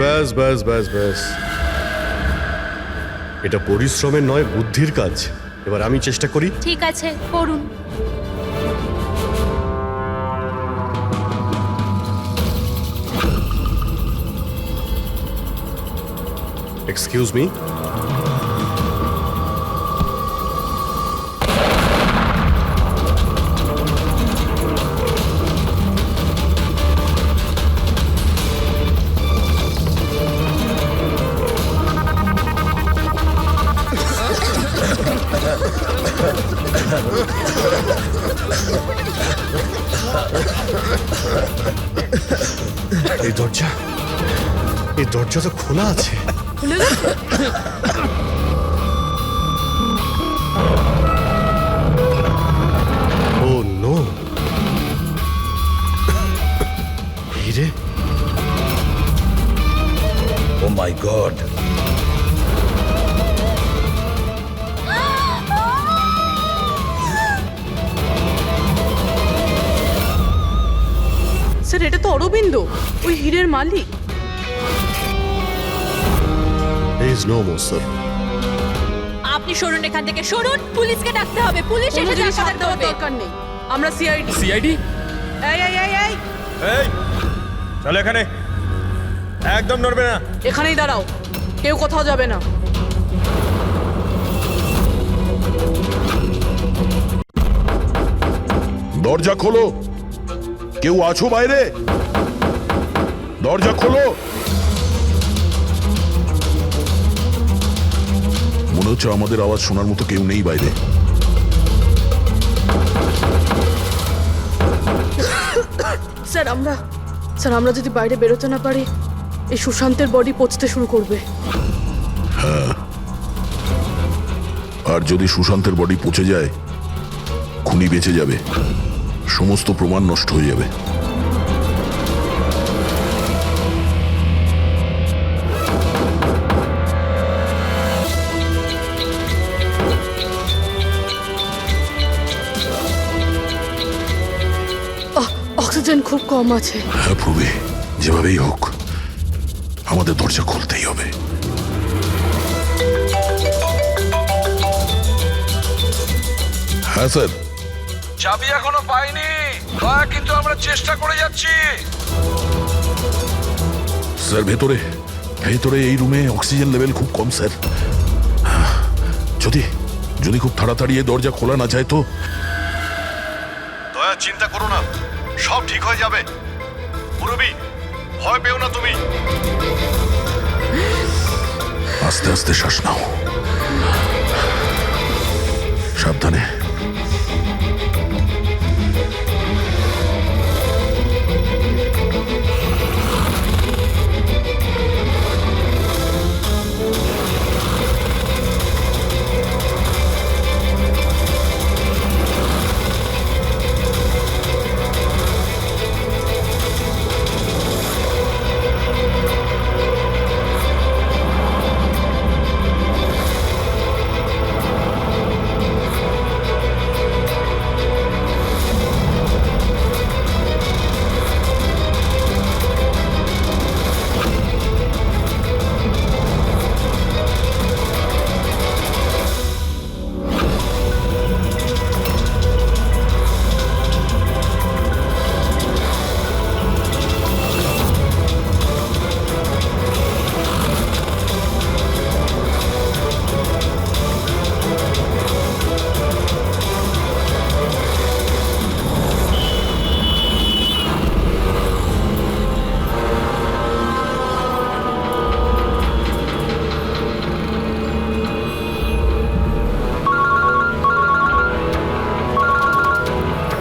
ব্যাস ব্যাস ব্যাস ব্যাস, এটা পরিশ্রমের নয় বুদ্ধির কাজ। এবার আমি চেষ্টা করি। ঠিক আছে, করুন। এক্সকিউজ মি, এই দরজা তো খোলা আছে। ও নো, হিরে, ও মাই গড, স্যার এটা তো অরবিন্দ, ওই হীরের মালিক। Please no more sir. আপনি সরুন এখান থেকে, সরুন। পুলিশকে ডাকতে হবে, পুলিশ কোনো এসে জিনিস হাত ডাকতে দেওয়ার হবে। দরকার নেই, আমরা সিআইডি। সিআইডি? এই এই এই এই এই চলো এখানে, একদম নড়বে না। এখানেই দাঁড়াও, কেউ কোথাও যাবে না। দরজা খোলো, কেউ আছো বাইরে? দরজা খোলো। মনে হচ্ছে আমাদের আওয়াজ শোনার মতো কেউ নেই বাইরে। স্যার আমরা যদি বাইরে বেরোতে না পারি, এই সুশান্তের বডি পচতে শুরু করবে। আর যদি সুশান্তের বডি পচে যায়, খুনি বেঁচে যাবে, সমস্ত প্রমাণ নষ্ট হয়ে যাবে। অক্সিজেন খুব কম আছে। হ্যাঁ প্রবি, যেভাবেই হোক আমাদের দরজা খুলতেই হবে। হ্যাঁ স্যার। চাবি এখনো পাইনি, কিন্তু আমরা চেষ্টা করে যাচ্ছি। স্যার ভেতরে ভেতরে এই রুমে অক্সিজেন লেভেল খুব কম স্যার। যদি যদি খুব তাড়াতাড়ি এই দরজা খোলা না যায় তো। দয়া, চিন্তা করো না, সব ঠিক হয়ে যাবে। মুরবি, ভয় পেও না তুমি। আস্তে আস্তে শ্বাস নাও, সাবধানে।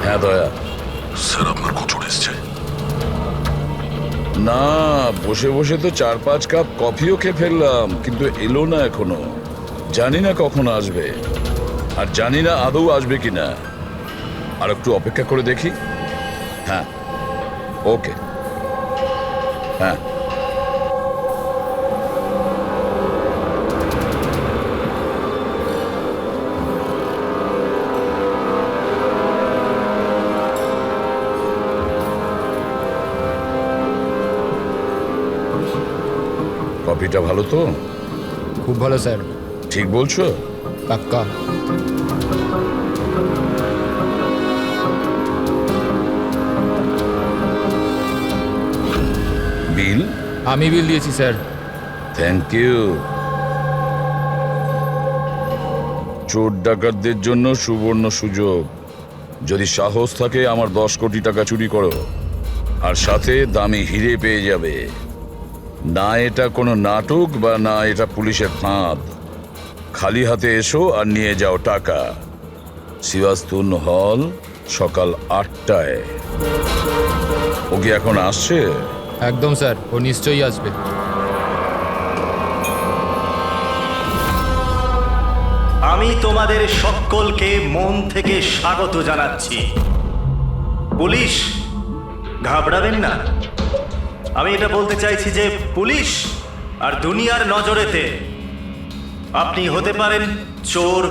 হ্যাঁ দয়া। স্যার আপনার খোঁজ এসছে। না, বসে বসে তো 4-5 কাপ কফিও খেয়ে ফেললাম, কিন্তু এলো না এখনো। জানি না কখন আসবে, আর জানি না আদৌ আসবে কিনা। আর একটু অপেক্ষা করে দেখি। হ্যাঁ, ওকে, হ্যাঁ। কফিটা ভালো তো? খুব ভালো স্যার, ঠিক বলছো? পাক্কা। বিল? আমি বিল দিয়েছি স্যার। Thank you. চোর ডাকাতদের জন্য সুবর্ণ সুযোগ। যদি সাহস থাকে আমার 10 কোটি টাকা চুরি করো, আর সাথে দামি হিরে পেয়ে যাবে। না এটা কোনো নাটক বা না এটা পুলিশের ফাঁদ। খালি হাতে এসো আর নিয়ে যাও টাকা। সিবাস্তুন হল সকাল 8টায়। ও কি এখন আসছে? একদম স্যার, ও নিশ্চয়ই আসবে। আমি তোমাদের সকলকে মন থেকে স্বাগত জানাচ্ছি। পুলিশ, ঘাবড়াবেন না। আমি এটা বলতে চাইছি যে পুলিশ আর দুনিয়ার নজরেতে আপনি হতে পারেন চোর,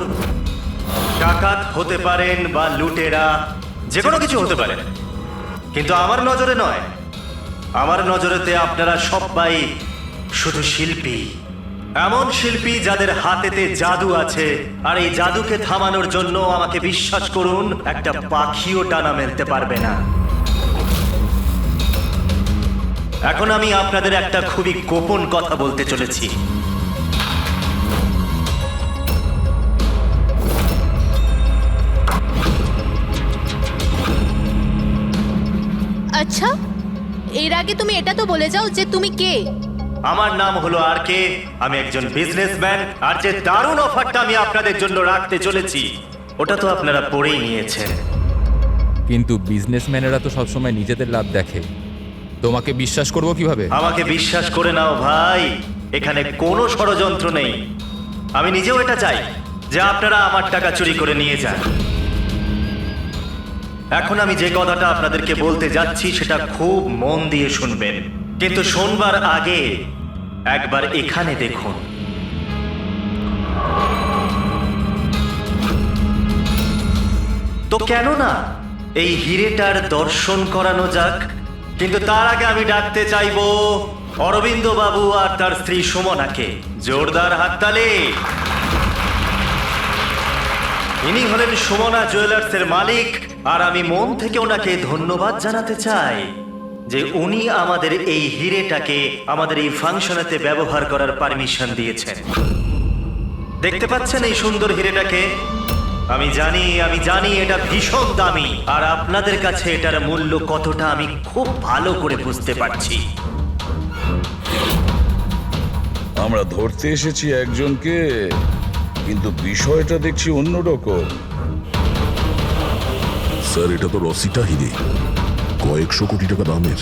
ডাকাত হতে পারেন বা লুটেরা, যে কোনো কিছু হতে পারেন, কিন্তু আমার নজরে নয়। আমার নজরেতে আপনারা সবাই শুধু শিল্পী। এমন শিল্পী যাদের হাতেতে জাদু আছে, আর এই জাদুকে থামানোর জন্য আমাকে বিশ্বাস করুন, একটা পাখিও ডানা মেলতে পারবে না। এখন আমি আপনাদের একটা খুবই গোপন কথা বলতে চলেছি। আচ্ছা, এর আগে তুমি এটা তো বলে যাও যে তুমি কে। আমার নাম হলো আর কে, আমি একজন বিজনেসম্যান, আর যে দারুণ অফারটা আমি আপনাদের জন্য রাখতে চলেছি ওটা তো আপনারা পড়েই নিয়েছেন। কিন্তু বিজনেসম্যানেরা তো সবসময় নিজেদের লাভ দেখে, তোমাকে বিশ্বাস করবো কিভাবে? আমাকে বিশ্বাস করে নাও ভাই, এখানে কোনো ষড়যন্ত্র নেই। আমি নিজেও এটা চাই যে আপনারা আমার টাকা চুরি করে নিয়ে যান। এখন আমি যে কথাটা আপনাদেরকে বলতে যাচ্ছি সেটা খুব মন দিয়ে শুনবেন, কিন্তু শোনবার আগে একবার এখানে দেখুন। তো কেন না এই হিরেটার দর্শন করানো যাক। কিন্তু তার আগে আমি ডাকতে চাইবো অরবিন্দ বাবু আর তার স্ত্রী সুমনাকে। জোরদার হাততালি। ইনি হলেন সুমনা জুয়েলার্সের মালিক, আর আমি মন থেকে ওনাকে ধন্যবাদ জানাতে চাই যে উনি আমাদের এই হিরেটাকে আমাদের এই ফাংশনেতে ব্যবহার করার পারমিশন দিয়েছেন। দেখতে পাচ্ছেন এই সুন্দর হিরেটাকে? আমি জানি এটা ভীষণ দামি, আর আপনাদের কাছে এটার মূল্য কতটা আমি খুব ভালো করে বুঝতে পারছি। আমরা ধরতে এসেছি একজনকে, কিন্তু বিষয়টা দেখছি অন্যরকম। স্যার, এটা তো রসিটা হিরে, কয়েকশো কোটি টাকা দামের।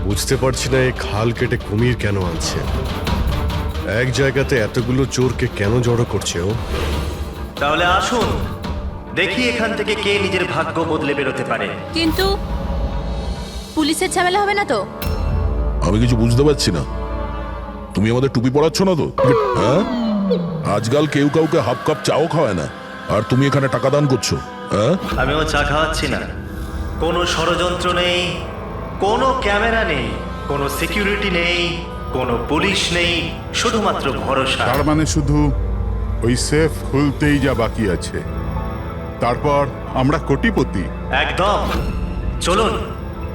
বুঝতে পারছি না এই খাল কেটে কুমির কেন আনছে। এক জায়গাতে এতগুলো চোরকে কেন জড়ো করছে ও? তাহলে আসুন দেখি এখান থেকে কে নিজের ভাগ্য বদলে বেরোতে পারে। কিন্তু পুলিশের ঝামেলা হবে না তো? আমি কিছু বুঝতে পারছি না। তুমি আমাদের টুপি পড়াচ্ছ না তো? হ্যাঁ, আজকাল কেউ কাউকে হাফ কাপ চাও খাওয়ায় না, আর তুমি এখানে টাকা দান করছো। হ্যাঁ, আমিও চা খাওয়াচ্ছি না। কোনো ষড়যন্ত্র নেই, কোনো ক্যামেরা নেই, কোনো সিকিউরিটি নেই, কোনো পুলিশ নেই, শুধুমাত্র ভরসা। তার মানে শুধু ওই সেফ খুলতেই যা বাকি আছে, তারপর আমরা কোটিপতি। একদম। চলুন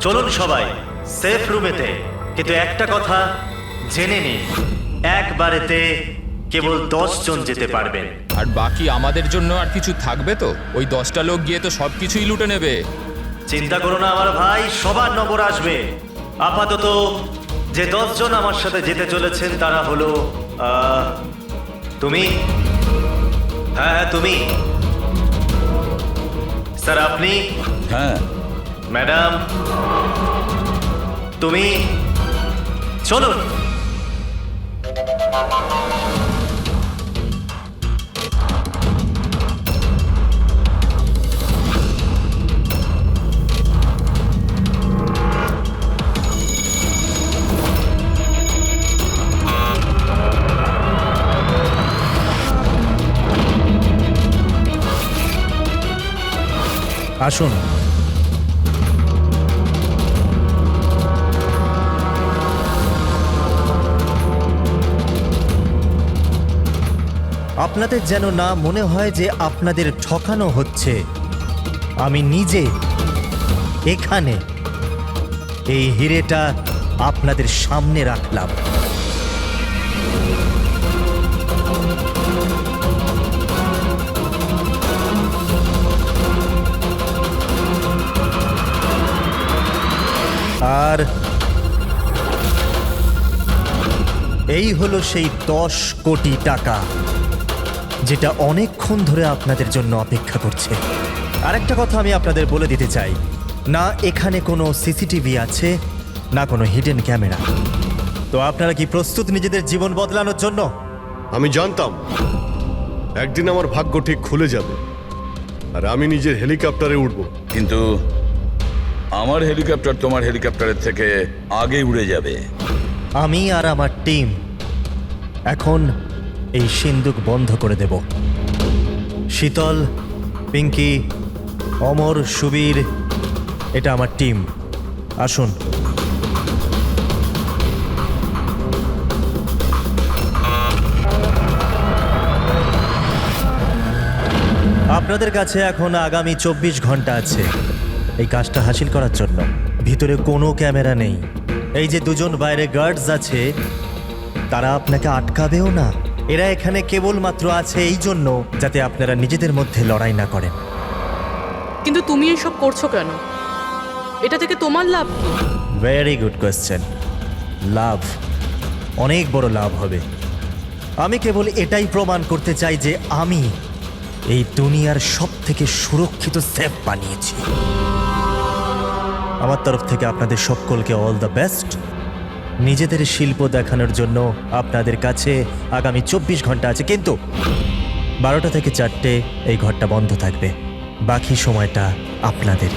চলুন সবাই সেফ রুমেতে। কিন্তু একটা কথা জেনে নিন, একবারেতে কেবল 10 জন যেতে পারবেন। আর বাকি আমাদের জন্য আর কিছু থাকবে তো? ওই 10টা লোক গিয়ে তো সব কিছুই লুটে নেবে। চিন্তা করো না আমার ভাই, সবার নম্বর আসবে। আপাতত যে 10 জন আমার সাথে যেতে চলেছেন তারা হলো তুমি, হ্যাঁ তুমি, স্যার আপনি, হ্যাঁ, ম্যাডাম তুমি। চলুন। আসুন। আপনাদের যেন না মনে হয় যে আপনাদের ঠকানো হচ্ছে। আমি নিজে এখানে এই হিরেটা আপনাদের সামনে রাখলাম। আর এই হলো সেই 10 কোটি টাকা যেটা অনেকক্ষণ ধরে আপনাদের জন্য অপেক্ষা করছে। আরেকটা কথা আমি আপনাদের বলে দিতে চাই, না এখানে কোনো সিসিটিভি আছে, না কোনো হিডেন ক্যামেরা। তো আপনারা কি প্রস্তুত নিজেদের জীবন বদলানোর জন্য? আমি জানতাম একদিন আমার ভাগ্য ঠিক খুলে যাবে আর আমি নিজের হেলিকপ্টারে উঠব। কিন্তু আমার হেলিকপ্টার তোমার হেলিকপ্টারের থেকে আগে উড়ে যাবে। আমি আর আমার টিম এখন এই সিন্দুক বন্ধ করে দেব। শীতল, পিঙ্কি, অমর, সুবীর, এটা আমার টিম। আসুন। আপনাদের কাছে এখন আগামী 24 ঘন্টা আছে এই কাজটা হাসিল করার জন্য। ভিতরে কোনো ক্যামেরা নেই। এই যে দুজন বাইরে গার্ডস আছে, তারা আপনাকে আটকাবেও না। এরা এখানে কেবলমাত্র আছে এই জন্য যাতে আপনারা নিজেদের মধ্যে লড়াই না করেন। কিন্তু তুমি এসব করছো কেন? এটা থেকে তোমার লাভ কি? Very good question. লাভ, অনেক বড় লাভ হবে। আমি কেবল এটাই প্রমাণ করতে চাই যে আমি এই দুনিয়ার সব থেকে সুরক্ষিত সেফ বানিয়েছি। আমার তরফ থেকে আপনাদের সকলকে অল দ্য বেস্ট। নিজেদের শিল্প দেখানোর জন্য আপনাদের কাছে আগামী 24 ঘন্টা আছে, কিন্তু 12টা থেকে 4টে এই ঘরটা বন্ধ থাকবে। বাকি সময়টা আপনাদের।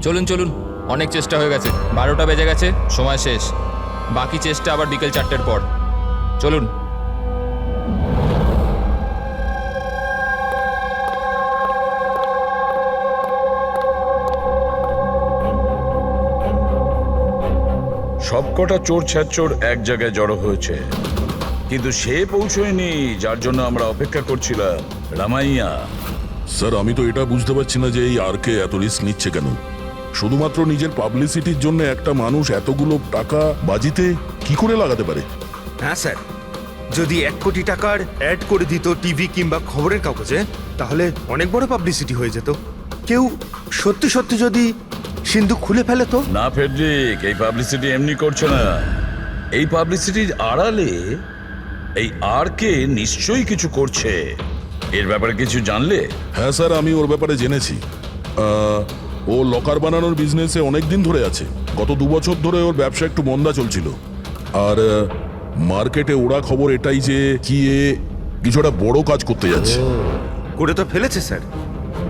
চলুন চলুন, অনেক চেষ্টা হয়ে গেছে। 12টা বেজে গেছে, সময় শেষ। বাকি চেষ্টা আবার বিকেল 4টের পর। চলুন। সবকটা চোর ছ্যাচোর এক জায়গায় জড়ো হয়েছে, কিন্তু সে পৌঁছয়নি যার জন্য আমরা অপেক্ষা করছিলাম, রামাইয়া। স্যার, আমি তো এটা বুঝতে পারছি না যে এই আরকে এত রিস্ক নিচ্ছে কেন। শুধুমাত্র নিজের পাবলিসিটির জন্য একটা মানুষ এতগুলো টাকা বাজিতে কি করে লাগাতে পারে? হ্যাঁ স্যার, যদি 1 কোটি টাকার অ্যাড করে দিত টিভি কিংবা খবরের কাগজে, তাহলে অনেক বড় পাবলিসিটি হয়ে যেত। কেউ সত্যি সত্যি যদি সিন্ধুক খুলে ফেলে তো? না ফেডরিক, এই পাবলিসিটি এমনি করছে না। এই পাবলিসিটির আড়ালে এই আরকে নিশ্চয়ই কিছু করছে। এর ব্যাপারে কিছু জানলে? হ্যাঁ স্যার, আমি ওর ব্যাপারে জেনেছি। ও লকার বানানোর বিজনেসে অনেক দিন ধরে আছে। গত 2 বছর ধরে ওর ব্যবসা একটু মন্দা চলছিল। আর মার্কেটে ওরা খবর এটাই যে কি এ কিছুটা বড় কাজ করতে যাচ্ছে। করে তো ফেলেছে স্যার।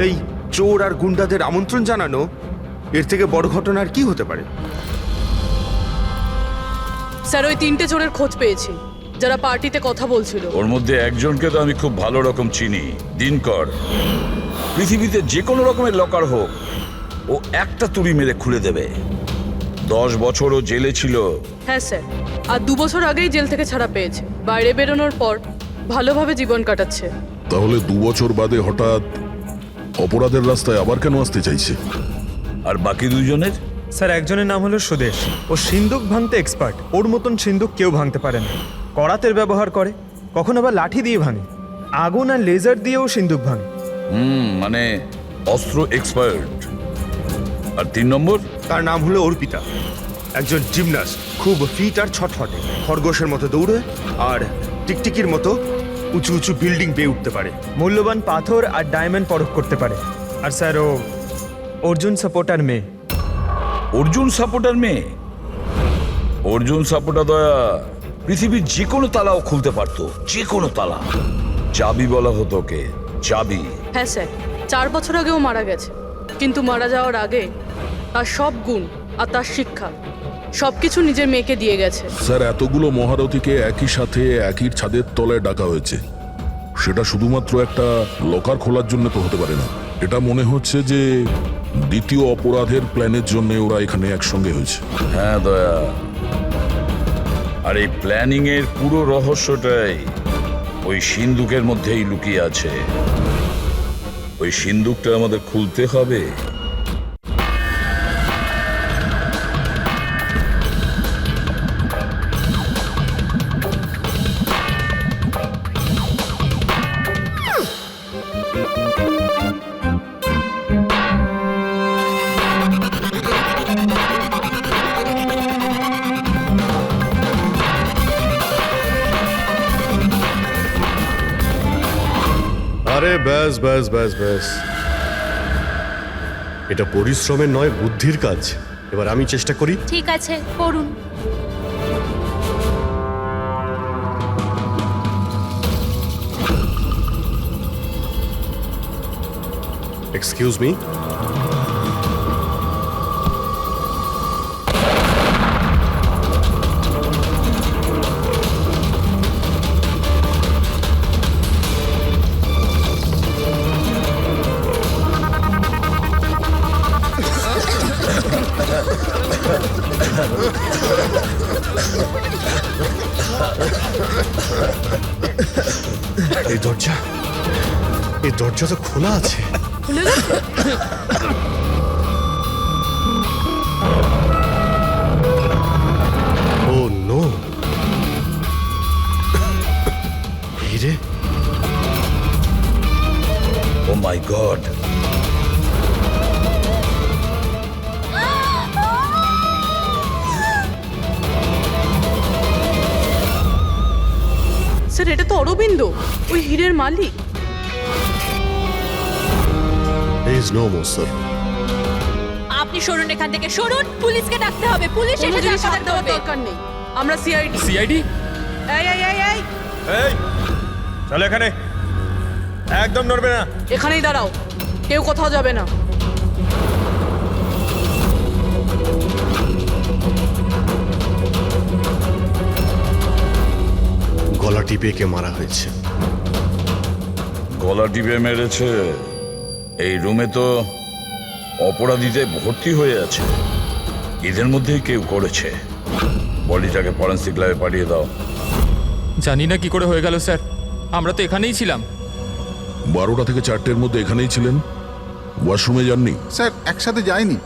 এই চোর আর গুন্ডাদের আমন্ত্রণ জানানো, এর থেকে বড় ঘটনা আর কি হতে পারে? স্যার, ওই 3টে চোরের খোঁজ পেয়েছি। যারা পার্টিতে কথা বলছিল। ওর মধ্যে একজনকে তো আমি খুব ভালো রকম চিনি, দিনকর। পৃথিবীতে যে কোনো রকমের লকার হোক, ও একটা তুড়ি মেরে খুলে দেবে। 10 বছর ও জেলে ছিল। হ্যাঁ স্যার, আর 2 বছর আগেই জেল থেকে ছাড়া পেয়েছে। বাইরে বেরোনোর পর ভালোভাবে জীবন কাটাচ্ছে। তাহলে 2 বছর বাদে হঠাৎ অপরাধের রাস্তায় আবার কেন আসতে চাইছে? আর বাকি দুজনের? স্যার, একজনের নাম হলো সুদেশ। ও সিন্দুক ভাঙতে এক্সপার্ট। ওর মতন সিন্দুক কেউ ভাঙতে পারে না। করাতের ব্যবহার করে, কখন আবার লাঠি দিয়ে ভাঙে, আগুন আর লেজার দিয়েও সিন্দুক ভাঙে। মানে অস্ত্র এক্সপার্ট। আর 3 নম্বর? তার নাম হলো অর্পিতা, একজন জিমনাস্ট, খুব ফিট আর ছটফটে, খরগোশের মতো দৌড়ে আর টিকটিকির মতো উঁচু উঁচু বিল্ডিং বেয়ে উঠতে পারে। মূল্যবান পাথর আর ডায়মন্ড পরখ করতে পারে। আর স্যার, ও অর্জুন সাপোর্টার মেয়ে। অর্জুন সাপোর্টার মেয়ে? অর্জুন সাপোর্টার দয়া পৃথিবীর যে কোনো তালাও খুলতে পারতো, যে কোনো তালা। চাবি বলা হতো ওকে, চাবি। হ্যাঁ স্যার, 4 বছর আগেও মারা গেছে, কিন্তু মারা যাওয়ার আগে তার সব গুণ আর তার শিক্ষা সবকিছু নিজের মেয়েকে দিয়ে গেছে। স্যার, এতগুলো মহারথীকে একই সাথে একই ছাদের তলায় ডাকা হয়েছে, সেটা শুধুমাত্র একটা লকার খোলার জন্য তো হতে পারে না। এটা মনে হচ্ছে যে দ্বিতীয় অপরাধের প্ল্যানের জন্য ওরা এখানে একসঙ্গে হয়েছে। হ্যাঁ দয়া, আর এই প্ল্যানিং এর পুরো রহস্যটাই ওই সিন্দুকের মধ্যেই লুকিয়ে আছে। ওই সিন্দুকটা আমাদের খুলতে হবে। আরে ব্যাস ব্যাস ব্যাস ব্যাস, এটা পরিশ্রমের নয়, বুদ্ধির কাজ। এবার আমি চেষ্টা করি। ঠিক আছে, করুন। Excuse me. এই দরজা তো খোলা আছে। খুলে গেছে? ও নো, হিরে! ও মাই গড! স্যার, এটা তো অরবিন্দ, ওই হীরের মালিক। There is no more, sir. আপনি সরুন এখান থেকে, সরুন। পুলিশকে ডাকতে হবে, পুলিশ কোনো এসে জিনিস আপনাদের হাত দেওয়ার ধরবে। দরকার নেই, আমরা সিআইডি। সিআইডি? এই এই এই এই, এই চলো এখানে, একদম নড়বে না। এখানেই দাঁড়াও, কেউ কোথাও যাবে না। গলা টিপে কে মারা হয়েছে? গলা টিপে মেরেছে? এই রুমে তো অপরাধীতে ভর্তি হয়ে আছে, এদের মধ্যেই কেউ করেছে। বডিটাকে ফরেন্সিক ল্যাবে পাঠিয়ে দাও। জানি না কি করে হয়ে গেল স্যার, আমরা তো এখানেই ছিলাম। 12টা থেকে 4টের মধ্যে এখানেই ছিলেন, ওয়াশরুমে যাননি? স্যার, একসাথে যায়নি,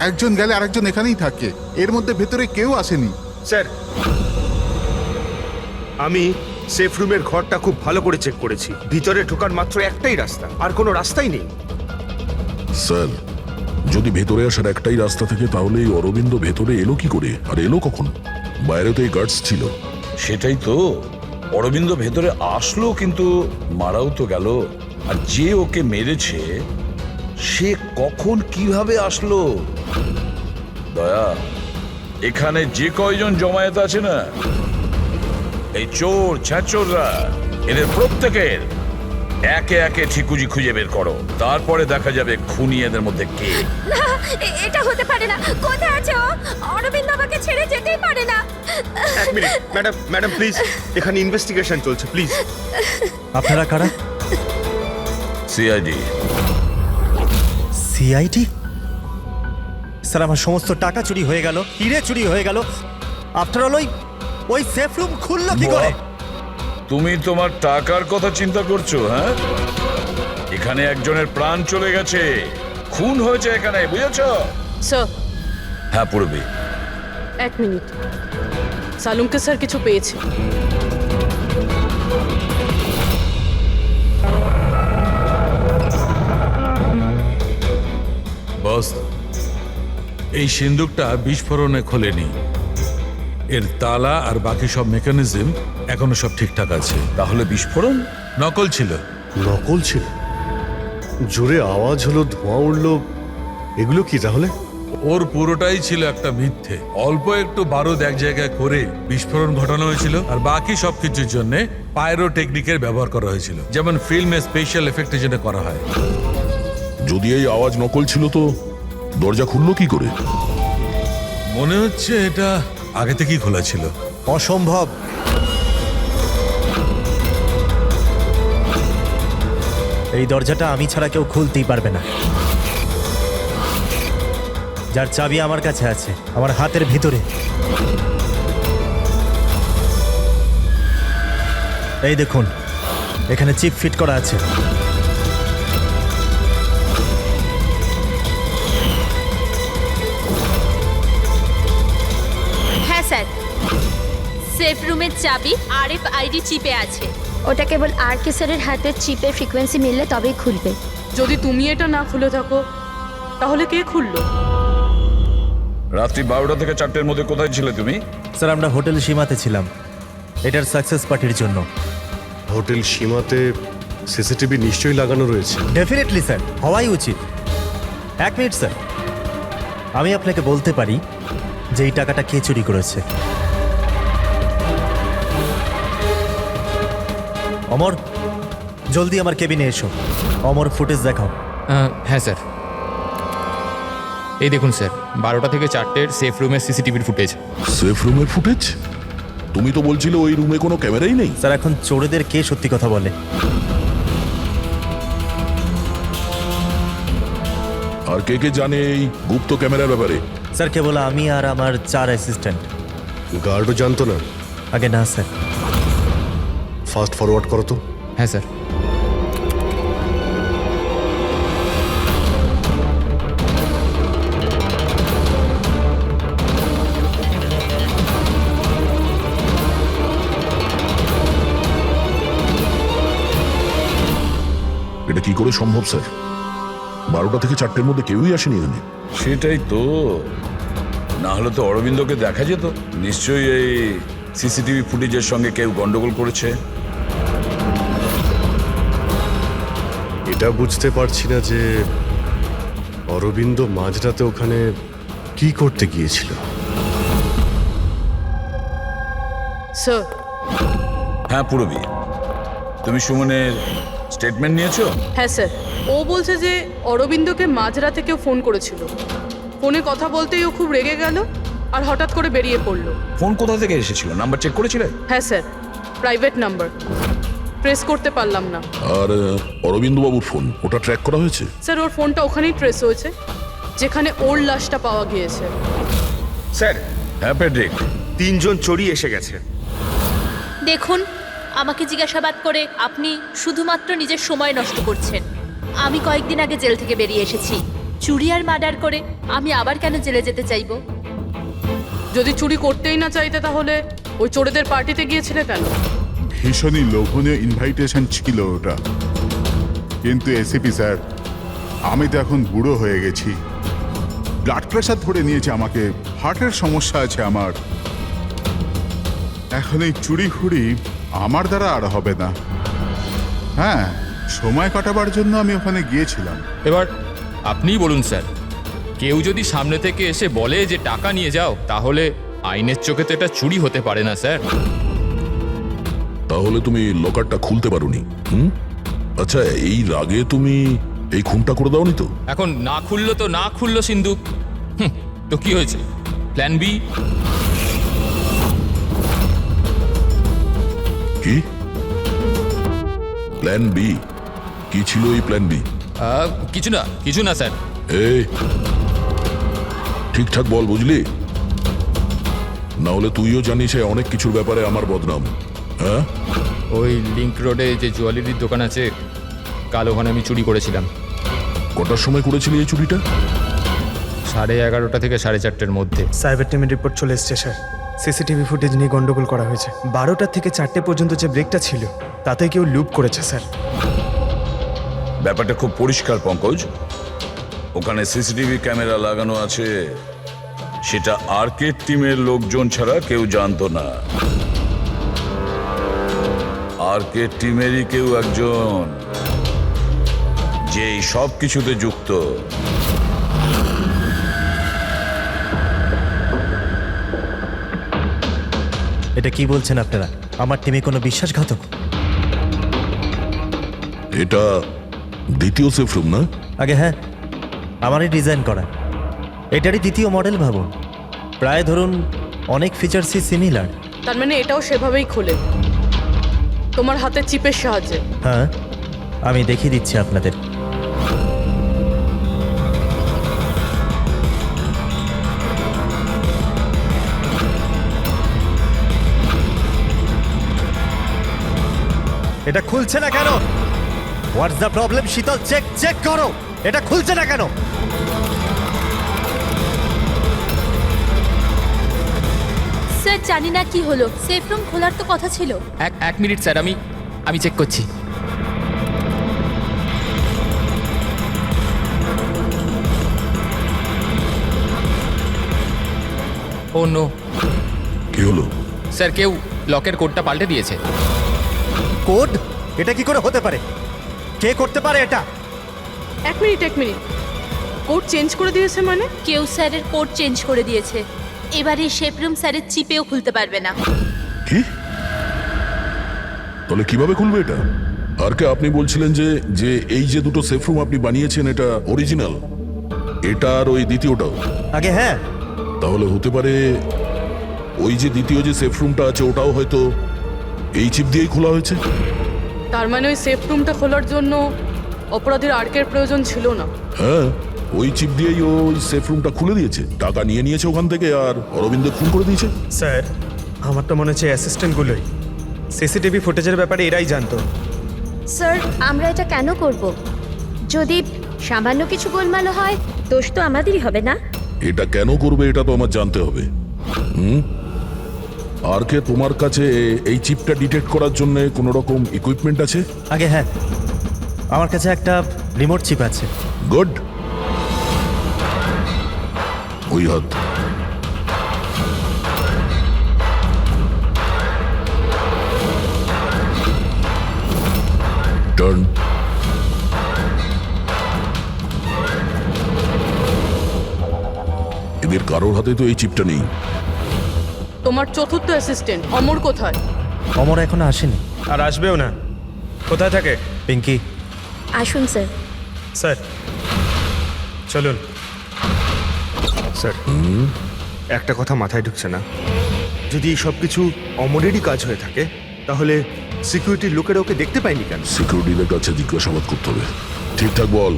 একজন গেলে আরেকজন এখানেই থাকে, এর মধ্যে ভেতরে কেউ আসেনি। স্যার, আমি সেফ রুমের ঘরটা খুব ভালো করে চেক করেছি। ভিতরে ঢোকার মাত্র একটাই রাস্তা, আর কোনো রাস্তাই নেই। স্যার, যদি ভেতরে আসার একটাই রাস্তা থেকে তাহলে এই অরবিন্দ ভেতরে এলো কি করে, আর এলো কখন? বাইরে তো এই গার্ডস ছিল। সেটাই তো, অরবিন্দ ভেতরে আসলো কিন্তু মারাও তো গেল। আর যে ওকে মেরেছে সে কখন কিভাবে আসলো? দয়া, এখানে যে কয়জন জমায়েত আছে না, এই চোর ছ্যাচোররা, এদের প্রত্যেকের একে একে ঠিকুজি খুঁজে বের করো, তারপরে দেখা যাবে খুনি এদের মধ্যে কে। না, এটা হতে পারে না। কোথায় আছে ও? অরবিন্দ আমাকে ছেড়ে যেতেই পারে না। এক মিনিট, ম্যাডাম ম্যাডাম প্লিজ, এখানে ইনভেস্টিগেশন চলছে, প্লিজ। আপনারা কারা? সিআইডি। সিআইডি? স্যার, আমার সমস্ত টাকা চুরি হয়ে গেল, হিরে চুরি হয়ে গেল। আফটার অল ওই সেফ রুম খুললো কি করে? তুমি তোমার টাকার কথা চিন্তা করছো? হ্যাঁ, এখানে একজনের প্রাণ চলে গেছে, খুন হয়েছে এখানে, বুঝেছো? স্যার, হ্যাঁ পূর্বী। 1 মিনিট। সালুমকে স্যার কিছু পেয়েছে। বস, এই সিন্দুকটা বিস্ফোরণে খোলেনি। এর তালা আর বাকি সব মেকানিজম এখনো সব ঠিকঠাক আছে। তাহলে বিস্ফোরণ নকল ছিল। নকল ছিল? জোরে আওয়াজ হলো, ধোঁয়া উঠলো, এগুলো কি তাহলে? ওর পুরোটাই ছিল একটা মিথ্যে। অল্প একটু বারুদ এক জায়গায় করে বিস্ফোরণ ঘটানো হয়েছিল, আর বাকি সবকিছুর জন্য পাইরো টেকনিকের ব্যবহার করা হয়েছিল, যেমন ফিল্মে স্পেশাল এফেক্টের জন্য করা হয়। যদি এই আওয়াজ নকল ছিল তো দরজা খুললো কি করে? মনে হচ্ছে এটা আগে থেকেই খোলা ছিল। অসম্ভব। এই দরজাটা আমি ছাড়া কেউ খুলতেই পারবে না। যার চাবি আমার কাছে আছে, আমার হাতের ভিতরে। এই দেখুন, এখানে চিপ ফিট করা আছে। হ্যাঁ স্যার, সেফ রুমের চাবি RFID চিপে আছে। ওটা কেবল আর কে স্যারের হাতের চিপের ফ্রিকোয়েন্সি মিললে তবেই খুলবে। যদি তুমি এটা না খুলে থাকো, তাহলে কে খুললো? রাত্রি 12টা থেকে 4টের মধ্যে কোথায় ছিলে তুমি? স্যার, আমরা হোটেল সীমাতে ছিলাম এটার সাকসেস পার্টির জন্য। হোটেল সীমাতে সিসিটিভি নিশ্চয়ই লাগানো রয়েছে। ডেফিনেটলি স্যার, হওয়াই উচিত। 1 মিনিট স্যার, আমি আপনাকে বলতে পারি যে এই টাকাটা কে চুরি করেছে। অমর, জলদি আমার কেবিনে এসো। অমর, ফুটেজ দেখাও। হ্যাঁ স্যার, এই দেখুন স্যার, 12টা থেকে 4টের সেফ রুমের সিসিটিভির ফুটেজ। সেফ রুমের ফুটেজ? তুমি তো বলছিলে ওই রুমে কোনো ক্যামেরাই নেই। স্যার, এখন চোরেদের কে সত্যি কথা বলে? আর কে কে জানে এই গুপ্ত ক্যামেরার ব্যাপারে? স্যার, কেবল আমি আর আমার 4 অ্যাসিস্ট্যান্ট। গার্ডও জানতো না? আগে না স্যার। ফাস্ট ফরওয়ার্ড করো তো। হ্যাঁ স্যার। এটা কি করে সম্ভব স্যার? 12টা থেকে 4টের মধ্যে কেউই আসেনি এখানে। সেটাই তো, না হলে তো অরবিন্দকে দেখা যেত। নিশ্চয়ই এই সিসিটিভি ফুটেজের সঙ্গে কেউ গন্ডগোল করেছে। এটা বুঝতে পারছি না যে অরবিন্দ মাঝরাতে ওখানে কি করতে গিয়েছিল। স্যার, হ্যাঁ পূরবী, তুমি সুমনের স্টেটমেন্ট নিয়েছো? হ্যাঁ স্যার, ও বলছে যে অরবিন্দকে মাঝরাতে কেউ ফোন করেছিল। ফোনে কথা বলতেই ও খুব রেগে গেল আর হঠাৎ করে বেরিয়ে পড়লো। ফোন কোথা থেকে এসেছিল? নাম্বার চেক করেছিলে? হ্যাঁ স্যার, প্রাইভেট নাম্বার, ট্রেস করতে পারলাম না। আর অরবিন্দ বাবুর ফোন, ওটা ট্র্যাক করা হয়েছে? স্যার, ওর ফোনটা ওখানেই ট্রেস হয়েছে যেখানে ওর লাশটা পাওয়া গিয়েছে। স্যার, হ্যাঁ প্যাট্রিক। 3 জন চোরি এসে গেছে। দেখুন, আমাকে জিজ্ঞাসাবাদ করে আপনি শুধুমাত্র নিজের সময় নষ্ট করছেন। আমি কয়েকদিন আগে জেল থেকে বেরিয়ে এসেছি। চুরি আর মার্ডার করে আমি আবার কেন জেলে যেতে চাইবো? যদি চুরি করতেই না চাইতে, তাহলে ওই চোরেদের পার্টিতে গিয়েছিলে কেন? ভীষণই লোভনীয় ইনভাইটেশন ছিল ওটা, কিন্তু এসিপি স্যার, আমি তো এখন বুড়ো হয়ে গেছি। ব্লাড প্রেশার ধরে নিয়েছে আমাকে, হার্টের সমস্যা আছে আমার। এখন এই চুরি ফুরি আমার দ্বারা আর হবে না। হ্যাঁ, সময় কাটাবার জন্য আমি ওখানে গিয়েছিলাম। এবার আপনিই বলুন স্যার, কেউ যদি সামনে থেকে এসে বলে যে টাকা নিয়ে যাও, তাহলে আইনের চোখে তো এটা চুরি হতে পারে না স্যার। তাহলে তুমি লকারটা খুলতে পারোনি? আচ্ছা, এই রাগে তুমি এই খুনটা করে দাওনি তো? এখন না খুললো তো না খুললো সিন্ধুক। তো কি হয়েছে? Plan B? কি প্ল্যান বি? কি ছিল এই প্ল্যান বি? কিছু না স্যার। এই ঠিকঠাক বল, বুঝলি? না হলে তুইও জানিস এই অনেক কিছুর ব্যাপারে আমার বদনাম। হ্যাঁ, ওই লিংক রোডে যে জুয়েলারির দোকান আছে, কাল ওখানে আমি চুরি করেছিলাম। কটার সময় করেছিলি এই চুরিটা? 11:30 থেকে 4:30-এর মধ্যে। সাইবার টিমের রিপোর্ট চলে এসছে স্যার। সিসিটিভি ফুটেজ নিয়ে গন্ডগোল করা হয়েছে। 12টা থেকে 4টে পর্যন্ত যে ব্রেকটা ছিল তাতে কেউ লুপ করেছে স্যার। ব্যাপারটা খুব পরিষ্কার পঙ্কজ। ওখানে সিসিটিভি ক্যামেরা লাগানো আছে, সেটা আর্কেড টিমের লোকজন ছাড়া কেউ জানতো না। আর্কেড টিমেরই কেউ একজন যে এই সব কিছুতে যুক্ত। এটা কি বলছেন আপনারা? আমার টিমে কোনো বিশ্বাসঘাতক? এটা দ্বিতীয় সেফ রুম না? আগে হ্যাঁ, আমারই ডিজাইন করা। এটারই দ্বিতীয় মডেল ভাবুন। প্রায় ধরুন অনেক ফিচার্সই সিমিলার। তার মানে এটাও সেভাবেই খোলে, তোমার হাতে চিপের সাহায্যে। হ্যাঁ, আমি দেখিয়ে দিচ্ছি আপনাদের। এটা খুলছে না কেন? What's the problem? শীতল, চেক করো, এটা খুলছে না কেন? স্যার জানি না কি হলো, সেফ রুম খোলার তো কথা ছিল। এক মিনিট স্যার, আমি চেক করছি। ও নো। কি হলো? স্যার, কেউ লকের কোডটা পাল্টে দিয়েছে। কোড? এটা কি করে হতে পারে? কে করতে পারে এটা? এক মিনিট, কোড চেঞ্জ করে দিয়েছে মানে? কেউ স্যারের কোড চেঞ্জ করে দিয়েছে। এবার এই শেপ রুম স্যারের চিপেও খুলতে পারবে না। কি? তাহলে কিভাবে খুলবে এটা? আর কে আপনি বলছিলেন যে এই যে দুটো সেফ রুম আপনি বানিয়েছেন এটা অরিজিনাল, এটা আর ওই দ্বিতীয়টাও? আগে হ্যাঁ। তাহলে হতে পারে ওই যে দ্বিতীয় যে সেফ রুমটা আছে ওটাও হয়তো এই চিপ দিয়েই খোলা হয়েছে। তার মানে ওই সেফ রুমটা খোলার জন্য অপরাধীর আর্কের প্রয়োজন ছিল না। হ্যাঁ, ওই চিপ দিয়েই ওই সেফ রুমটা খুলে দিয়েছে, টাকা নিয়ে নিয়েছে ওখান থেকে আর অরবিন্দ খুন করে দিয়েছে। স্যার, আমার তো মনে হচ্ছে অ্যাসিস্ট্যান্টগুলোই সিসিটিভি ফুটেজের ব্যাপারে এরাই জানতো। স্যার আমরা এটা কেন করব? যদি সামান্য কিছু গোলমাল হয় দোষ তো আমাদেরই হবে না? এটা কেন করবে এটা তো আমার জানতে হবে। আর কে তোমার কাছে এই চিপটা ডিটেক্ট করার জন্য কোনো রকম ইকুইপমেন্ট আছে? আগে হ্যাঁ, আমার কাছে একটা রিমোট চিপ আছে। গুড। ওই হাত। টার্ন। এদের কারোর হাতে তো এই চিপটা নেই। তোমার চতুর্থ অ্যাসিস্ট্যান্ট অমর কোথায়? অমর এখনো আসেনি। আর আসবেও না। কোথায় থাকে? পিঙ্কি। আসুন স্যার। স্যার চলুন। স্যার, একটা কথা মাথায় ঢুকছে না। যদি এই সব কিছু অমরেরই কাজ হয়ে থাকে তাহলে সিকিউরিটির লোকেরা ওকে দেখতে পায়নি কেন? সিকিউরিটির কাছে জিজ্ঞাসাবাদ করতে হবে। ঠিকঠাক বল,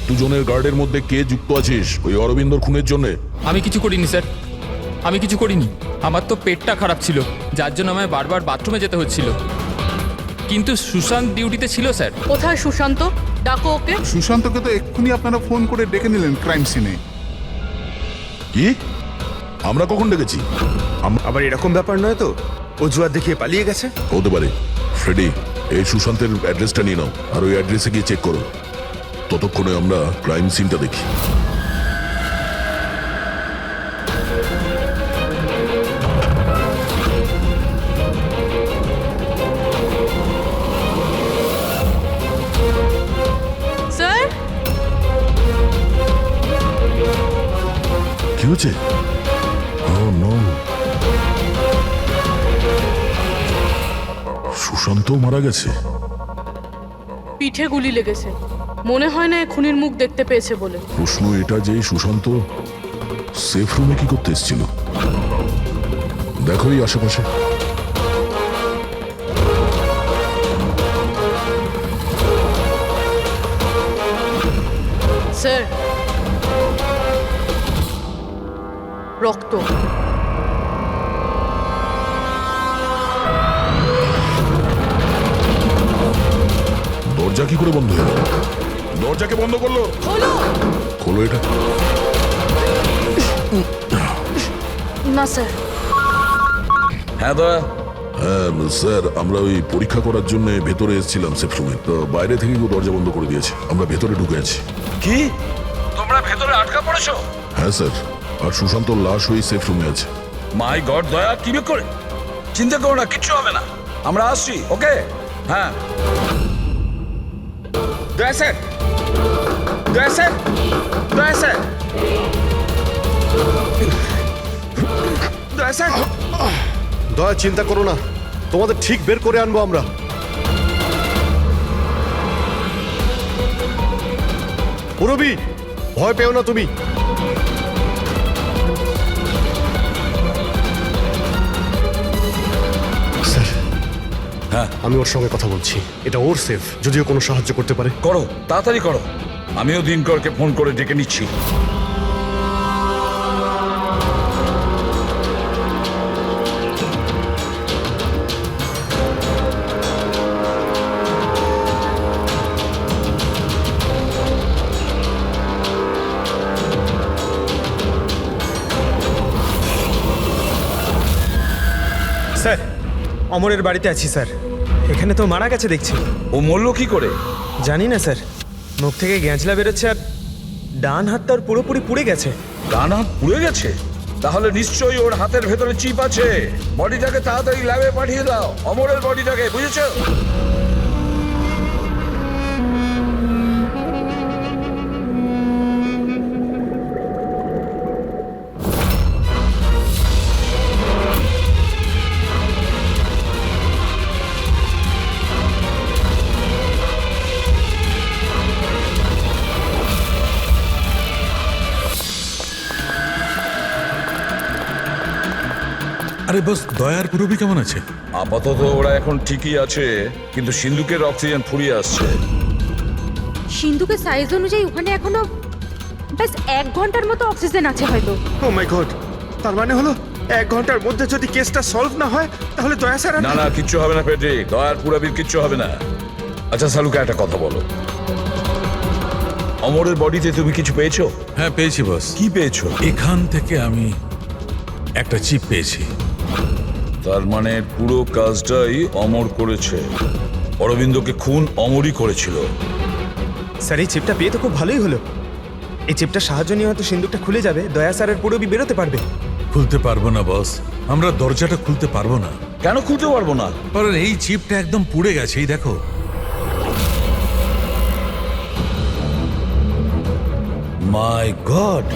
দুজনের গার্ডের মধ্যে কে যুক্ত আছিস ওই অরবিন্দর খুনের জন্য? আমি কিছু করিনি স্যার, আমি কিছু করিনি। আমার তো পেটটা খারাপ ছিল, যার জন্য আমায় বারবার বাথরুমে যেতে হচ্ছিল। কিন্তু সুশান্ত ডিউটিতে ছিল স্যার। কোথায় সুশান্ত? ডাকো ওকে। সুশান্তকে তো এক্ষুনি আপনারা ফোন করে ডেকে নিলেন ক্রাইম সিনে। কি? আমরা কখন ডেকেছি? আবার এরকম ব্যাপার নয় তো অজুহাত দেখিয়ে পালিয়ে গেছে? হতে পারে। ফ্রেডি, এই সুশান্তের অ্যাড্রেসটা নিয়ে নাও আর ওই অ্যাড্রেসে গিয়ে চেক করো। ততক্ষণে আমরা ক্রাইম সিনটা দেখি। স্যার কি হয়েছে? Oh, no. সুশান্ত মারা গেছে। পিঠে গুলি লেগেছে। মনে হয় না এ খুনির মুখ দেখতে পেয়েছে বলে। প্রশ্ন এটা যে সুশান্ত সেফ রুমে কি করতে এসেছিল? দেখো এই আশেপাশে। স্যার, রক্ত। দরজা কি করে বন্ধ হলো? দরজাকে বন্ধ করলো? খোলো এটা। না স্যার। হ্যাঁ দয়া, হ্যাঁ স্যার, আমরা ওই পরীক্ষা করার জন্য ভেতরে এসেছিলাম সেফ রুমে, তো বাইরে থেকে কেউ দরজা বন্ধ করে দিয়েছে, আমরা ভেতরে ঢুকে আছি। কি তোমরা ভেতরে আটকা পড়েছো? হ্যাঁ স্যার, আর সুশান্তর লাশ ওই সেফ রুমে আছে। মাই গড দয়া, কি করে? চিন্তা করো না, কিচ্ছু হবে না, আমরা আসছি। ওকে, হ্যাঁ। দয়া স্যার, দয়া স্যার, দয়া স্যার, দয়া স্যার। দয়া, চিন্তা করো না, তোমাদের ঠিক বের করে আনবো আমরা। পুরবি, ভয় পেও না তুমি। স্যার, হ্যাঁ, আমি ওর সঙ্গে কথা বলছি, এটা ওর সেফ, যদিও কোনো সাহায্য করতে পারে। করো, তাড়াতাড়ি করো। আমিও দিনকরকে ফোন করে ডেকে নিচ্ছি। স্যার, অমরের বাড়িতে আছি স্যার। এখানে তো মারা গেছে দেখছি। ও মরলো কি করে? জানি না স্যার, মুখ থেকে গ্যাঁজলা বেরোচ্ছে আর ডান হাত তার পুরোপুরি পুড়ে গেছে। ডান হাত পুড়ে গেছে? তাহলে নিশ্চয়ই ওর হাতের ভেতরে চিপ আছে। বডিটাকে তাড়াতাড়ি ল্যাবে পাঠিয়ে দাও, অমরের বডিটাকে, বুঝেছো? আরে বস, দয়ার পুরবি কেমন আছে? আপাতত ওরা এখন ঠিকই আছে, কিন্তু সিন্ধুকের অক্সিজেন ফুরিয়ে আসছে। সিন্ধুকের সাইজ অনুযায়ী ওখানে এখনো ব্যাস 1 ঘন্টার মতো অক্সিজেন আছে হয়তো। ও মাই গড, তার মানে হলো 1 ঘন্টার মধ্যে যদি কেসটা সলভ না হয় তাহলে দয়া স্যার। না না, কিচ্ছু হবে না ফেডরিক, দয়ার পুরবির কিচ্ছু হবে না। আচ্ছা সালুকা, একটা কথা বলো, অমরের বডিতে তুমি কিছু পেয়েছো? হ্যাঁ পেয়েছি বস। কি পেয়েছো? এখান থেকে আমি একটা চিপ পেয়েছি। তার মানে পুরো কাজটাই অমর করেছে। অরবিন্দকে খুন অমরই করেছিল। স্যার, এই চিপটা পেয়ে তো খুব ভালোই হলো। এই চিপটা সাহায্য নিয়ে হয়তো সিন্দুকটা খুলে যাবে, দয়া স্যারের পুরবি বেরোতে পারবে। খুলতে পারবো না বস, আমরা দরজাটা খুলতে পারবো না। কেন খুলতে পারবো না? কারণ এই চিপটা একদম পুড়ে গেছে, এই দেখো। মাই গড,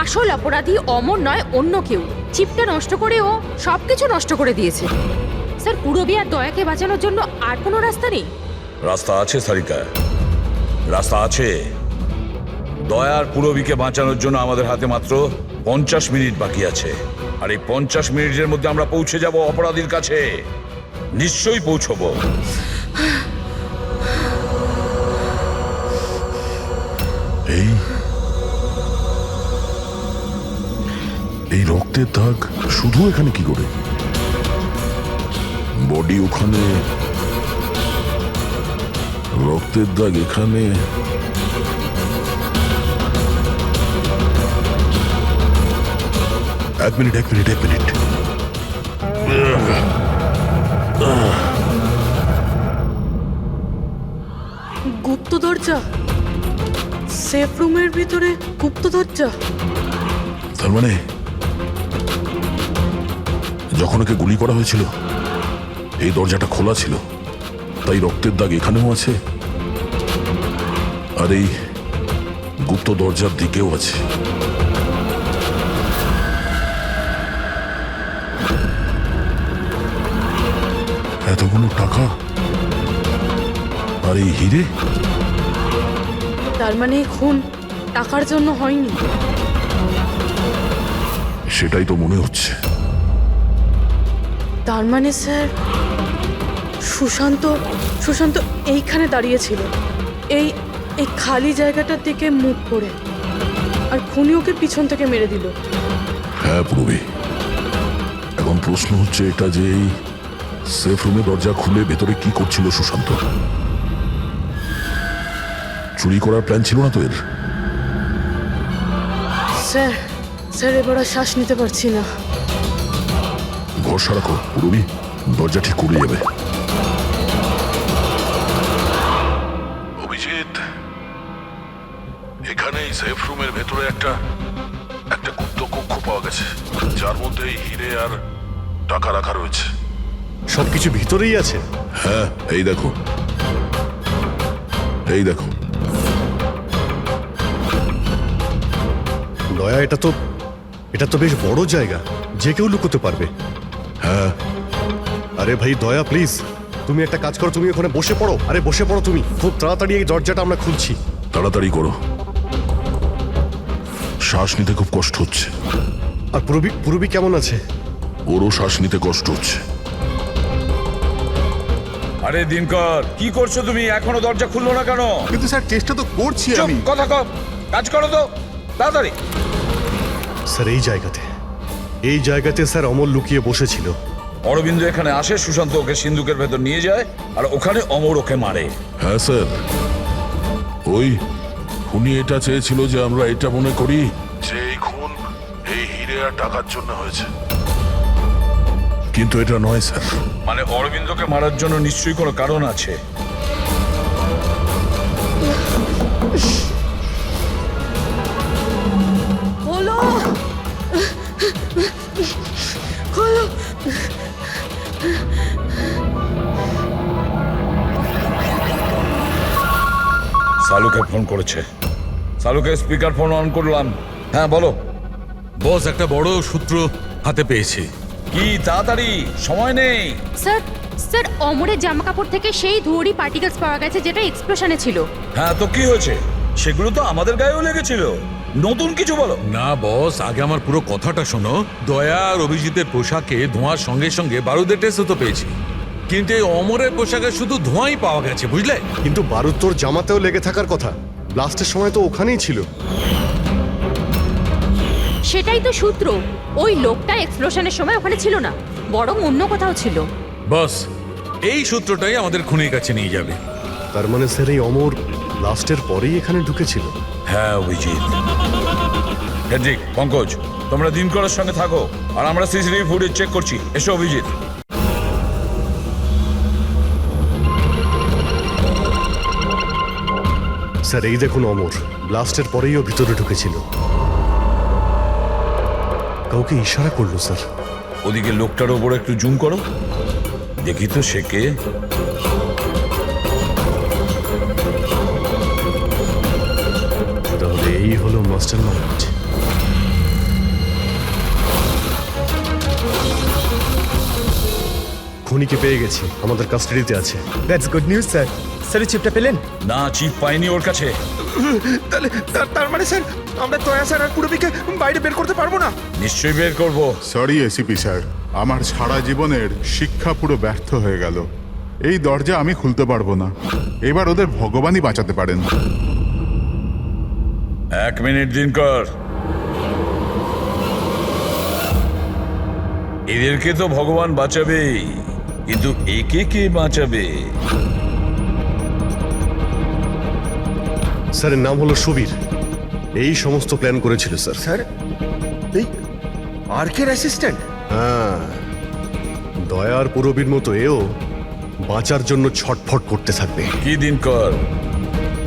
আসল অপরাধী অমর নয়, অন্য কেউ। চিপটা নষ্ট করে ও সবকিছু নষ্ট করে দিয়েছে। স্যার, পুরবি আর দয়াকে বাঁচানোর জন্য আর কোনো রাস্তা নেই? রাস্তা আছে সারিকা, রাস্তা আছে। দয়ার পুরবিকে বাঁচানোর জন্য আমাদের হাতে মাত্র 50 মিনিট বাকি আছে। আর এই 50 মিনিটের মধ্যে আমরা পৌঁছে যাব অপরাধীর কাছে। নিশ্চয়ই পৌঁছবো। এই রক্তের দাগ শুধু এখানে কি করে? বডি ওখানে, রক্তের দাগ এখানে। এক মিনিট। গুপ্ত দরজা? সেফ রুমের ভিতরে গুপ্ত দরজা? তার মানে যখন ওকে গুলি করা হয়েছিল এই দরজাটা খোলা ছিল, তাই রক্তের দাগ এখানেও আছে আর এই গুপ্ত দরজার দিকেও আছে। এতগুলো টাকা আর এই হিরে? তার মানে এই খুন টাকার জন্য হয়নি। সেটাই তো মনে হচ্ছে। তার মানে স্যার সুশান্ত সুশান্ত এইখানে দাঁড়িয়েছিল, এই এই খালি জায়গাটার দিকে মুখ করে, আর খুনি ওকে পিছন থেকে মেরে দিল। হ্যাঁ পূরবী, এখন প্রশ্ন হচ্ছে এটা যে এই সেফ রুমে দরজা খুলে ভেতরে কি করছিল সুশান্ত? চুরি করার প্ল্যান ছিল না তো এর? স্যার স্যার এবার আর শ্বাস নিতে পারছি না। ভরসা রাখো পূরবী, দরজা ঠিক করে যাবে। অভিজিৎ, এখানে এই সেফ রুমের ভেতরে একটা গুপ্ত কক্ষ পাওয়া গেছে, যার মধ্যে এই হিরে আর টাকা রাখা রয়েছে। সবকিছু ভিতরেই আছে? হ্যাঁ, এই দেখো, এই দেখো। দয়া, এটা তো বেশ বড় জায়গা, যে কেউ লুকোতে পারবে। হ্যাঁ। আরে ভাই দয়া, প্লিজ তুমি একটা কাজ করো, তুমি ওখানে বসে পড়ো। আরে বসে পড়ো তুমি, খুব তাড়াতাড়ি এই দরজাটা আমরা খুলছি। তাড়াতাড়ি করো, শ্বাস নিতে খুব কষ্ট হচ্ছে। আর পূরবী কেমন আছে? ওরও শ্বাস নিতে কষ্ট হচ্ছে। আরে দিনকর, কি করছো তুমি? এখনো দরজা খুললো না কেন? কিন্তু স্যার চেষ্টা তো করছি চুপ, আমি। কথা কম, কাজ করো তো তাড়াতাড়ি। স্যার এই জায়গাতে স্যার অমর লুকিয়ে বসেছিল। অরবিন্দ এখানে আসে, সুশান্ত ওকে সিন্ধুকের ভেতর নিয়ে যায়, আর ওখানে অমর ওকে মারে। হ্যাঁ স্যার, ওই খুনি এটা চেয়েছিল যে আমরা এটা মনে করি যে এই খুন এই হিরে আর টাকার জন্য হয়েছে, কিন্তু এটা নয় স্যার। মানে অরবিন্দকে মারার জন্য নিশ্চয়ই কোনো কারণ আছে। খোলো খোলো। সালুকে ফোন করেছে, সালুকে স্পিকার ফোন অন করলাম। হ্যাঁ বলো বস, একটা বড় সূত্র হাতে পেয়েছি। কি, তাড়াতাড়ি, সময় নেই। স্যার স্যার অমরের জামা কাপড় থেকে সেই ধুয়োরই পার্টিকেলস পাওয়া গেছে যেটা এক্সপ্লোশনে ছিল। হ্যাঁ তো কি হয়েছে? সেগুলো তো আমাদের গায়েও লেগেছিল। নতুন কিছু বলো। না বস, আগে আমার পুরো কথাটা শোনো। দয়া আর অভিজিতের পোশাকে ধোঁয়ার সঙ্গে সঙ্গে বারুদের টেস্টও তো পেয়েছি, কিন্তু এই অমরের পোশাকে শুধু ধোঁয়াই পাওয়া গেছে, বুঝলে? কিন্তু বারুদ তোর জামাতেও লেগে থাকার কথা, ব্লাস্টের সময় তো ওখানেই ছিল। সেটাই তো সূত্র, ওই লোকটা এক্সপ্লোশনের সময় ওখানে ছিল না, বরং অন্য কোথাও ছিল। বস, এই সূত্রটাই আমাদের খুনির কাছে নিয়ে যাবে। তার মানে স্যার এই অমর ব্লাস্টের পরেই এখানে ঢুকেছিল? হ্যাঁ অভিজিৎ। হেড্রিক, পঙ্কজ, তোমরা দিনকরের সঙ্গে থাকো, আর আমরা সিসিটিভি ফুটেজ চেক করছি। এসো অভিজিৎ। স্যার এই দেখুন, অমর ব্লাস্টের পরেই ও ভিতরে ঢুকেছিল। কাউকে ইশারা করলো স্যার। ওদিকে লোকটার ওপর একটু জুম করো, দেখি তো সে কে। তাহলে এই হলো মাস্টার মাইন্ড। খুনিকে পেয়ে গেছি, আমাদের কাস্টাডিতে আছে। That's good news sir. Sir এই চিপটা পেলেন? না, চিপ পাইনি ওর কাছে। তাহলে তার মানে স্যার আমরা দয়া স্যার আর পূরবীকে বাইরে বের করতে পারবো না? নিশ্চয়ই বের করবো। সরি এসিপি স্যার, আমার সারা জীবনের শিক্ষা পুরো ব্যর্থ হয়ে গেল। এই দরজা আমি খুলতে পারবো না। এবার ওদের ভগবানই বাঁচাতে পারেন। 1 মিনিট দিনকর। এদেরকে তো ভগবান বাঁচাবেই, কিন্তু একে কে বাঁচাবে? স্যারের নাম হলো সুবীর, এই সমস্ত প্ল্যান করেছিল স্যার। স্যার এই আর্কের অ্যাসিস্ট্যান্ট? হ্যাঁ, দয়ার পূরবীর মতো এও বাঁচার জন্য ছটফট করতে থাকবে। কি দিনকর,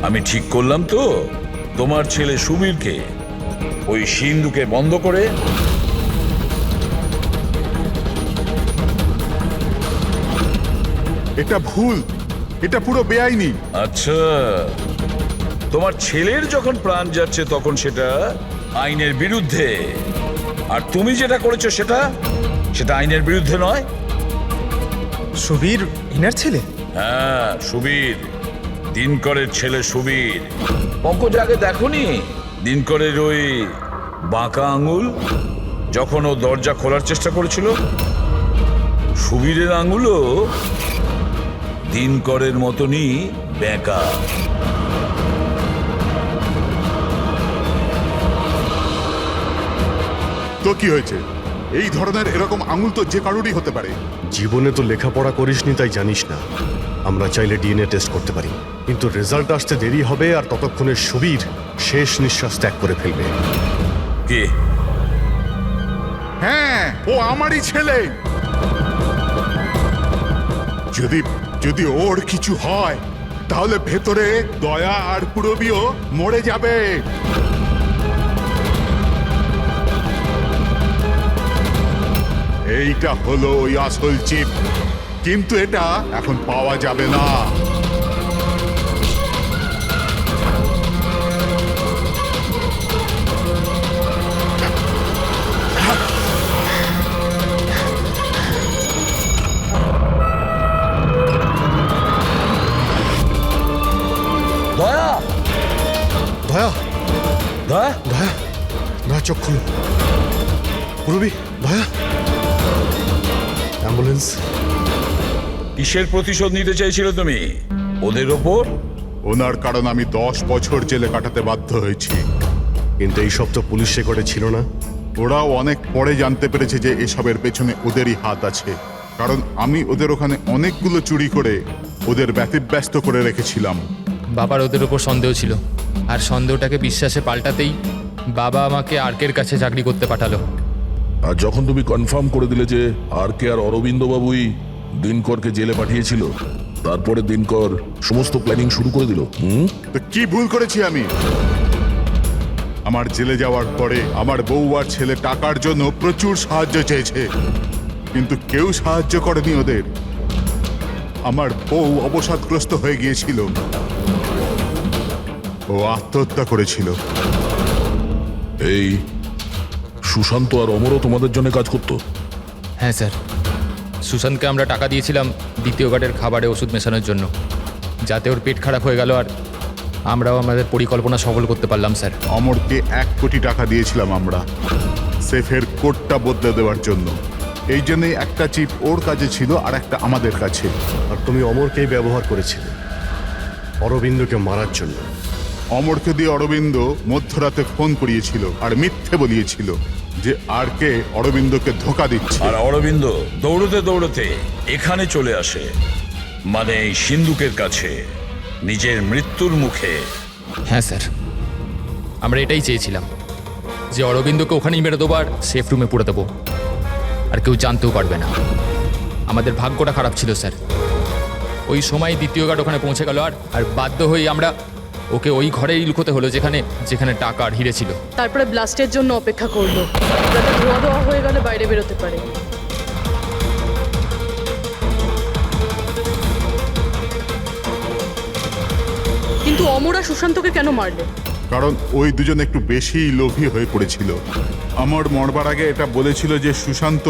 আমি ঠিক করলাম তো? তোমার ছেলে সুবীরকে ওই সিন্ধুকে বন্ধ করে এটা ভুল, এটা পুরো বেআইনি। আচ্ছা, তোমার ছেলের যখন প্রাণ যাচ্ছে তখন সেটা আইনের বিরুদ্ধে, আর তুমি যেটা করেছো সেটা আইনের বিরুদ্ধে নয়। সুবীর ইনার ছেলে? হ্যাঁ সুবীর, দিনকরের ছেলে সুবীর। পঙ্কজ আগে দেখোনি দিনকরের ওই বাঁকা আঙুল যখন ও দরজা খোলার চেষ্টা করেছিল? সুবীরের আঙুলও দিনকরের মতনই বেঁকা। তো কি হয়েছে? এই ধরনের এরকম আঙুল তো যে কারোরই হতে পারে। জীবনে তো লেখাপড়া করিসনি তাই জানিস না। আমরা চাইলে ডিএনএ টেস্ট করতে পারি, কিন্তু রেজাল্ট আসতে দেরি হবে আর ততক্ষণে সুবীর শেষ নিঃশ্বাস ত্যাগ করে ফেলবে। কে? হ্যাঁ, ও আমারই ছেলে। যদি যদি ওর কিছু হয় তাহলে ভেতরে দয়া আর পুরবীও মরে যাবে। এইটা হলো ওই আসল চিপ, কিন্তু এটা এখন পাওয়া যাবে না। দয়া, দয়া, দয়া, দয়া, দয়া চোখ খুলো। পুরবী, দয়া, অ্যাম্বুলেন্স। কিসের প্রতিশোধ নিতে চাইছিল তুমি ওদের ওপর? ওনার কারণ আমি 10 বছর জেলে কাটাতে বাধ্য হয়েছি। কিন্তু এই সব তো পুলিশ রেকর্ডে ছিল না। ওরাও অনেক পরে জানতে পেরেছে যে এসবের পেছনে ওদেরই হাত আছে, কারণ আমি ওদের ওখানে অনেকগুলো চুরি করে ওদের ব্যতিব্যস্ত করে রেখেছিলাম। বাবার ওদের ওপর সন্দেহ ছিল, আর সন্দেহটাকে বিশ্বাসে পাল্টাতেই বাবা আমাকে আর্কের কাছে চাকরি করতে পাঠালো। আর যখন তুমি কনফার্ম করে দিলে যে আর কে আর অরবিন্দ বাবুই দিনকরকে জেলে পাঠিয়েছিল, তারপরে দিনকর সমস্ত প্ল্যানিং শুরু করে দিল। তো কি ভুল করেছি আমি? আমার জেলে যাওয়ার পরে আমার বউ আর ছেলে টাকার জন্য প্রচুর সাহায্য চেয়েছে, কিন্তু কেউ সাহায্য করেনি ওদের। আমার বউ অবসাদগ্রস্ত হয়ে গিয়েছিল, ও আত্মহত্যা করেছিল। এই সুশান্ত আর অমরও তোমাদের জন্য কাজ করতো? হ্যাঁ স্যার, সুশান্তকে আমরা টাকা দিয়েছিলাম দ্বিতীয় গার্ডের খাবারে ওষুধ মেশানোর জন্য, যাতে ওর পেট খারাপ হয়ে গেল আর আমরাও আমাদের পরিকল্পনা সফল করতে পারলাম স্যার। অমরকে 1 কোটি টাকা দিয়েছিলাম আমরা সেফের কোডটা বদলে দেওয়ার জন্য। এই জন্যই একটা চিপ ওর কাছে ছিল আর একটা আমাদের কাছে। আর তুমি অমরকেই ব্যবহার করেছিলে অরবিন্দকে মারার জন্য। অমরকে দিয়ে অরবিন্দ মধ্যরাতে ফোন করিয়েছিল আর মিথ্যে বলিয়েছিল যে আর কে অরবিন্দকে ধোঁকা দিচ্ছে। আর অরবিন্দ দৌড়তে দৌড়তে এখানে চলে আসে, মানে এই সিন্ধুকের কাছে, নিজের মৃত্যুর মুখে। হ্যাঁ স্যার, আমরা এটাই চেয়েছিলাম যে অরবিন্দকে ওখানেই মেরে দেবো আর সেফ রুমে পুরে দেবো, আর কেউ জানতেও পারবে না। আমাদের ভাগ্যটা খারাপ ছিল স্যার। ওই সময় দ্বিতীয় গার্ড ওখানে পৌঁছে গেল আর বাধ্য হয়ে আমরা ওকে ওই ঘরেই লুকোতে হলো যেখানে টাকা আর হিরে ছিল। তারপরে ব্লাস্টের জন্য অপেক্ষা করলো, যাতে ধোয়া ধোয়া হয়ে গেলে বাইরে বেরোতে পারে। কিন্তু অমরা সুশান্তকে কেন মারলে? কারণ ওই দুজন একটু বেশি লোভী হয়ে পড়েছিল। আমার মরবার আগে এটা বলেছিল যে সুশান্ত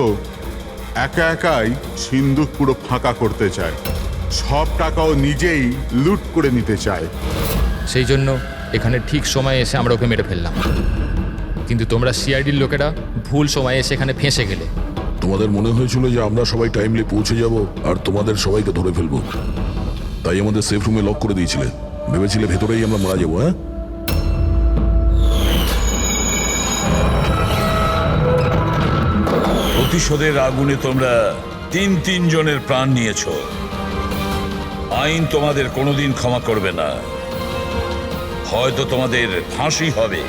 একা একাই সিন্ধুক পুরো ফাঁকা করতে চায়, সব টাকাও নিজেই লুট করে নিতে চায়। সেই জন্য এখানে ঠিক সময়ে এসে আমরা ওকে মেরে ফেললাম, কিন্তু তোমরা সিআইডির লোকেরা ভুল সময়ে এসে এখানে ফেঁসে গেলে। তোমাদের মনে হয়েছিল যে আমরা সবাই টাইমলি পৌঁছে যাব আর তোমাদের সবাইকে ধরে ফেলবো, তাই আমাদের সেফ রুমে লক করে দিয়েছিলে। ভেবেছিলে ভেতরেই আমরা মারা যাবো। হ্যাঁ, প্রতিশোধের আগুনে তোমরা 3 জনের প্রাণ নিয়েছ। আইন তোমাদের কোনোদিন ক্ষমা করবে না, হয়তো তোমাদের ফাঁসি হবে।